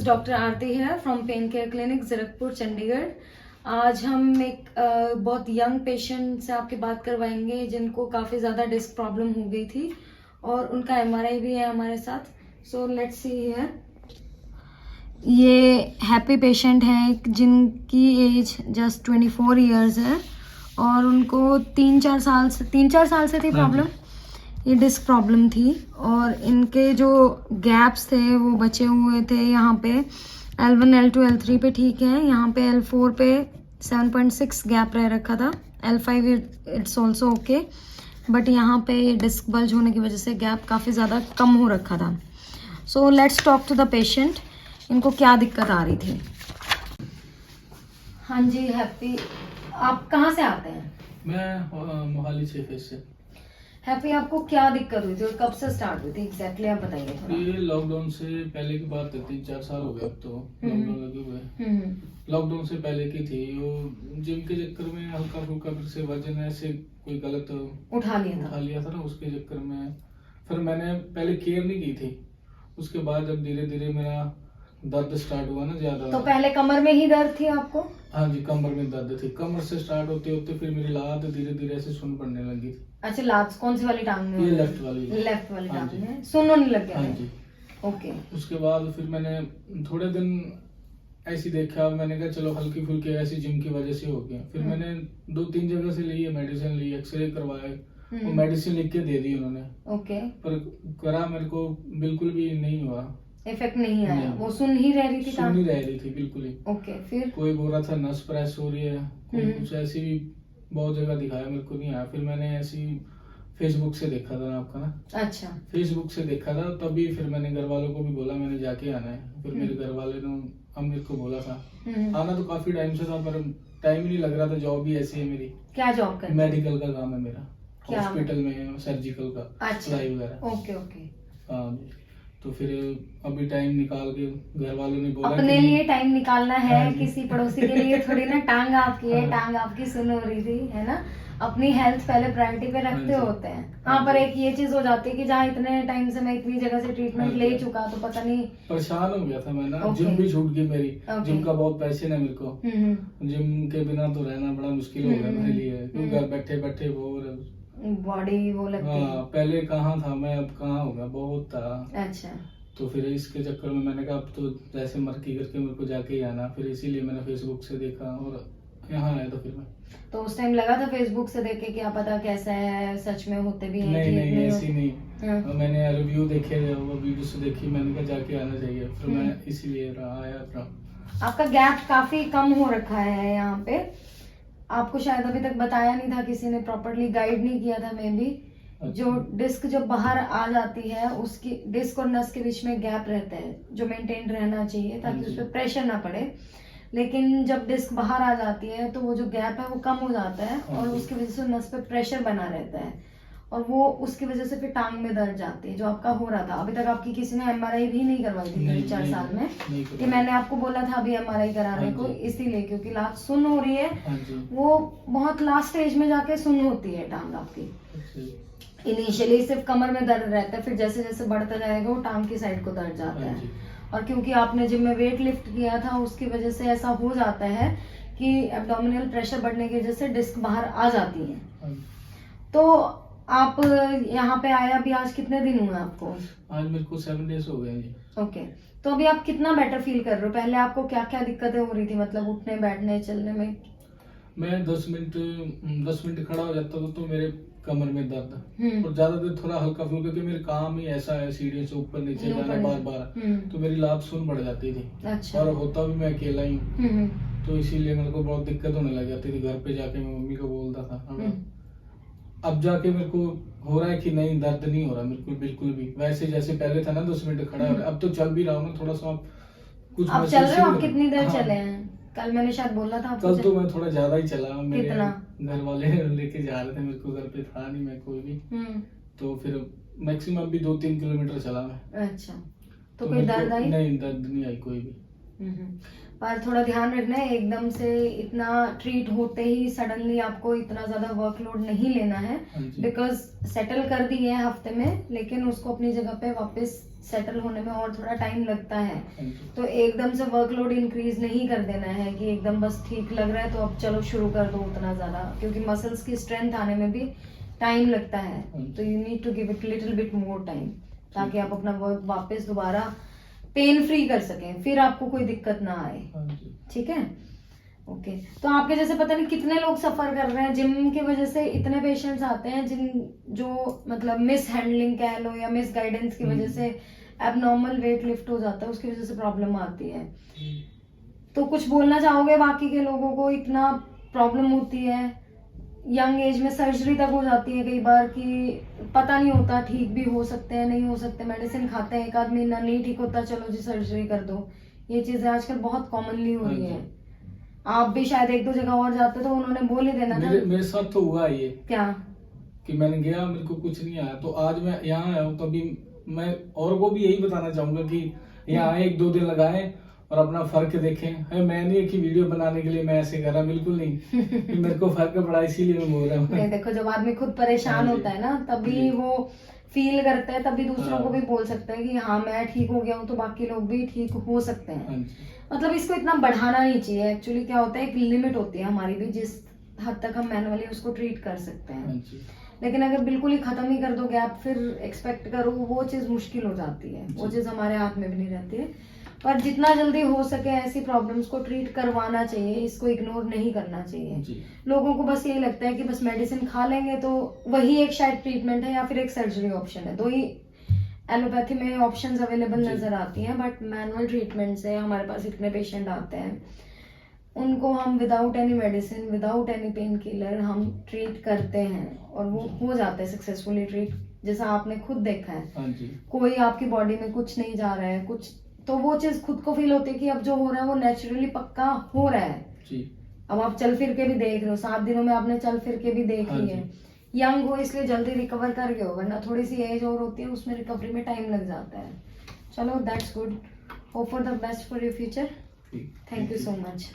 Doctor Aarti है from pain care clinic Zirakpur Chandigarh. आज हम एक बहुत यंग पेशेंट से आपकी बात करवाएंगे जिनको काफ़ी ज़्यादा डिस्क प्रॉब्लम हो गई थी और उनका एमआरआई भी है हमारे साथ। So let's see here. ये हैप्पी पेशेंट हैं जिनकी एज जस्ट 24 इयर्स है और उनको 3-4 साल से थी प्रॉब्लम। ये डिस्क प्रॉब्लम थी और इनके जो गैप्स थे वो बचे हुए थे। यहाँ पे L1 L2 L3 पे ठीक है, यहाँ पे L4 पे 7.6 गैप रह रखा था, L5 it's also okay, but यहाँ पे डिस्क बल्ज होने की वजह से गैप काफ़ी ज़्यादा कम हो रखा था। So let's talk to the patient, इनको क्या दिक्कत आ रही थी। हाँ जी हैप्पी, आप कहाँ से आते हैं? मैं मोहाली से। हैप्पी, आपको क्या दिक्कत हुई थी और कब से स्टार्ट हुई थी एग्जैक्टली आप बताइए थोड़ा। ये लॉकडाउन से पहले की बात है, 3-4 साल हो गए अब तो लॉकडाउन लगे हुए। लॉकडाउन से पहले की थी वो। जिम के चक्कर में हल्का फुल्का फिर से वजन ऐसे कोई गलत उठा लिया था ना, उसके चक्कर में फिर मैंने पहले केयर नहीं की थी। उसके बाद जब धीरे धीरे मेरा दर्द स्टार्ट हुआ ना ज्यादा। तो पहले कमर में ही दर्द थी आपको? हाँ जी, कमर में दर्द थी। कमर से स्टार्ट होते होते फिर मेरी लात धीरे धीरे ऐसे सुन पड़ने लगी थी। अच्छा, लात कौन सी वाली टांग में? ये लेफ्ट वाली टांग में सुन होने लग गया? हाँ जी। ओके। उसके बाद फिर मैंने थोड़े दिन ऐसी देखा, मैंने कहा चलो हल्की फुल्की ऐसी जिम की वजह से हो गया। फिर मैंने 2-3 जगह से ली है मेडिसिन, ली, एक्सरे करवाए, वो मेडिसिन लिख के दे दी उन्होंने। ओके। पर करा मेरे को बिल्कुल भी नहीं हुआ, इफेक्ट नहीं आया। वो सुन ही रह रही थी? सुन ही रह रही थी बिल्कुल ही। ओके। फिर कोई बोल रहा था नस प्रेस हो रही है, कोई कुछ ऐसी भी बहुत जगह दिखाया, मेरे को नहीं आया। फिर मैंने ऐसी फेसबुक से देखा था आपका ना। अच्छा। फेसबुक से देखा था, तभी फिर मैंने घर वालों को भी बोला मैंने जाके आना है। फिर मेरे घर वाले ने अब मेरे को बोला था आना, तो काफी टाइम से था पर टाइम ही नहीं लग रहा था। जॉब भी ऐसी है मेरी। क्या जॉब करते? मेडिकल का काम है मेरा, हॉस्पिटल में सर्जिकल का। अच्छा। सिलाई वगैरह। Okay okay. हाँ, तो फिर अभी टाइम निकाल के घर वालों ने बोला अपने लिए टाइम निकालना है, किसी पड़ोसी के लिए थोड़ी ना। टांग आपकी है, टांग आपकी सुन हो रही थी, है ना। अपनी हेल्थ पहले प्रायोरिटी पे रखते होते हैं। हाँ, पर एक ये चीज हो जाती है कि जहाँ इतने टाइम से मैं इतनी जगह से ट्रीटमेंट ले चुका, तो पता नहीं परेशान हो गया था मैं ना। जिम भी छूट गई मेरी। जिम का बहुत पैशन है मेरे को। जिम के बिना तो रहना बड़ा मुश्किल हो गया मेरे लिए, क्योंकि घर बैठे बैठे बॉडी वो लगती है। पहले कहाँ था मैं, अब कहाँ होगा, बहुत था। अच्छा। तो फिर इसके चक्कर में मैंने कहा अब तो जैसे मर्जी करके मेरे को जाके ही आना। फिर इसीलिए मैंने फेसबुक से देखा और यहाँ आया। तो फिर मैं तो उस टाइम लगा था फेसबुक से देख के क्या पता कैसा है, सच में होते भी हैं? नहीं ऐसी नहीं। हाँ। मैंने रिव्यू देखे, वो वीडियो देखी, मैंने कहा जाके आना चाहिए। फिर मैं इसीलिए आया था। आपका गैप काफी कम हो रखा है यहाँ पे, आपको शायद अभी तक बताया नहीं था, किसी ने प्रॉपरली गाइड नहीं किया था मे बी। जो डिस्क जब बाहर आ जाती है, उसकी डिस्क और नस के बीच में गैप रहता है जो मेंटेन रहना चाहिए ताकि उस पर प्रेशर ना पड़े। लेकिन जब डिस्क बाहर आ जाती है तो वो जो गैप है वो कम हो जाता है और उसकी वजह से नस पे प्रेशर बना रहता है और वो उसकी वजह से फिर टांग में दर्द जाती है, जो आपका हो रहा था। अभी तक आपकी किसी ने एमआरआई भी नहीं करवाई थी 3-4 साल में? कि मैंने आपको बोला था अभी एमआरआई कराने को, इसीलिए क्योंकि लास्ट सुन हो रही है। वो बहुत लास्ट स्टेज में जाके सुन होती है टांग आपकी। इनिशियली सिर्फ कमर में दर्द रहता है, फिर जैसे जैसे बढ़ता जाएगा वो टांग की साइड को दर्द जाता है। और क्योंकि आपने जिम में वेट लिफ्ट किया था उसकी वजह से ऐसा हो जाता है कि एब्डोमिनल प्रेशर बढ़ने की वजह से डिस्क बाहर आ जाती है। तो आप यहाँ पे आए अभी, आज कितने दिन हुए आपको? आज मेरे को 7 डेज हो गए जी। ओके। तो अभी आप कितना बेटर फील कर रहे हो? पहले आपको क्या क्या दिक्कतें हो रही थी, मतलब उठने बैठने चलने में? मैं 10 मिनट खड़ा हो जाता था तो मेरे कमर में दर्द, और ज्यादा देर थोड़ा हल्का फुल्का, क्योंकि मेरे काम ही ऐसा है सीढ़ियों से ऊपर नीचे जाना बार बार, तो मेरी लात सुन पड़ जाती थी। अच्छा। और होता भी मैं अकेला ही हूँ, तो इसीलिए मेरे को बहुत दिक्कत होने लग जाती थी। घर पे जाके मैं मम्मी को बोलता था। अब जाके मेरे को हो रहा है कि नहीं, दर्द नहीं हो रहा बिल्कुल भी वैसे जैसे पहले था ना। 10 मिनट खड़ा हो रहा है, अब तो चल भी रहा हूँ ना थोड़ा सा। कुछ आप चल रहे हो? आप कितनी देर चले हैं? कल मैंने शायद बोला था आपको। कल तो मैं थोड़ा ज्यादा ही चला। मेरे घर वाले लेके जा रहे थे मेरे को, घर पे था नहीं मैं कोई भी। तो फिर मैक्सिमम भी 2-3 किलोमीटर चला मैं। अच्छा। तो कोई दर्द आई? नहीं, दर्द नहीं आई कोई भी। पर थोड़ा ध्यान रखना है, एकदम से इतना ट्रीट होते ही सडनली आपको इतना ज्यादा वर्कलोड नहीं लेना है, हाँ जी। बिकॉज सेटल कर दी है हफ्ते में, लेकिन उसको अपनी जगह पे वापस सेटल होने में और थोड़ा टाइम लगता है। हाँ जी। तो एकदम से वर्कलोड इंक्रीज नहीं कर देना है कि एकदम बस ठीक लग रहा है तो अब चलो शुरू कर दो उतना ज्यादा, क्योंकि मसल्स की स्ट्रेंथ आने में भी टाइम लगता है। तो you need to give it little bit more time, ताकि आप अपना वर्क वापस दोबारा पेन फ्री कर सकें, फिर आपको कोई दिक्कत ना आए। हाँ जी। ठीक है, ओके। तो आपके जैसे पता नहीं कितने लोग सफर कर रहे हैं जिम की वजह से। इतने पेशेंट्स आते हैं जो मतलब मिस हैंडलिंग कह लो या मिस गाइडेंस की वजह से एबनॉर्मल वेट लिफ्ट हो जाता है, उसकी वजह से प्रॉब्लम आती है। तो कुछ बोलना चाहोगे बाकी के लोगों को? इतना प्रॉब्लम होती है, यंग एज में सर्जरी तक हो जाती है कई बार कि पता नहीं होता, ठीक भी हो सकते हैं नहीं हो सकते, मेडिसिन खाते हैं, एक आध महीना नहीं ठीक होता, चलो जी सर्जरी कर दो। ये चीजें आजकल बहुत कॉमनली हो रही है। आप भी शायद एक दो जगह और जाते तो उन्होंने बोल ही देना था। मेरे साथ तो हुआ ये क्या कि मैंने गया, मेरे को कुछ नहीं आया, तो आज मैं यहाँ आया हूँ, तभी मैं और को भी यही बताना चाहूंगा कि यहाँ आए, 1-2 दिन लगाए और अपना फर्क देखें। है मैं नहीं कि वीडियो बनाने के लिए मैं ऐसे कर रहा, बिल्कुल नहीं कि मेरे को फर्क पड़ा इसीलिए मैं बोल रहा हूँ। देखो, जब आदमी खुद परेशान होता है ना, तभी वो फील करता है, तभी दूसरों को भी बोल सकता है कि हाँ मैं ठीक हो गया हूँ, तो बाकी लोग भी ठीक हो सकते हैं। मतलब इसको इतना बढ़ाना नहीं चाहिए। एक्चुअली क्या होता है, एक लिमिट होती है हमारी भी, जिस हद तक हम मैनुअली उसको ट्रीट कर सकते हैं। लेकिन अगर बिल्कुल ही खत्म ही कर दो गैप, फिर एक्सपेक्ट करो, वो चीज मुश्किल हो जाती है, वो चीज हमारे हाथ में भी नहीं रहती है। पर जितना जल्दी हो सके ऐसी प्रॉब्लम्स को ट्रीट करवाना चाहिए, इसको इग्नोर नहीं करना चाहिए। लोगों को बस यही लगता है कि बस मेडिसिन खा लेंगे तो वही एक शायद ट्रीटमेंट है या फिर एक सर्जरी ऑप्शन है। दो ही एलोपैथी में ऑप्शंस अवेलेबल नजर आती हैं, बट मैनुअल ट्रीटमेंट से हमारे पास इतने पेशेंट आते हैं, उनको हम without any medicine, without any pain killer हम ट्रीट करते हैं और वो हो जाते हैं सक्सेसफुली ट्रीट, जैसा आपने खुद देखा है। कोई आपकी बॉडी में कुछ नहीं जा रहा है, कुछ तो वो चीज खुद को फील होती है कि अब जो हो रहा है वो नेचुरली पक्का हो रहा है। अब आप चल फिर के भी देख रहे हो, 7 दिनों में आपने चल फिर के भी देख ली है। यंग हो इसलिए जल्दी रिकवर कर गए हो, वरना थोड़ी सी एज और होती है, उसमें रिकवरी में टाइम लग जाता है। चलो, that's good. Hope for the best for your future. Thank you so much.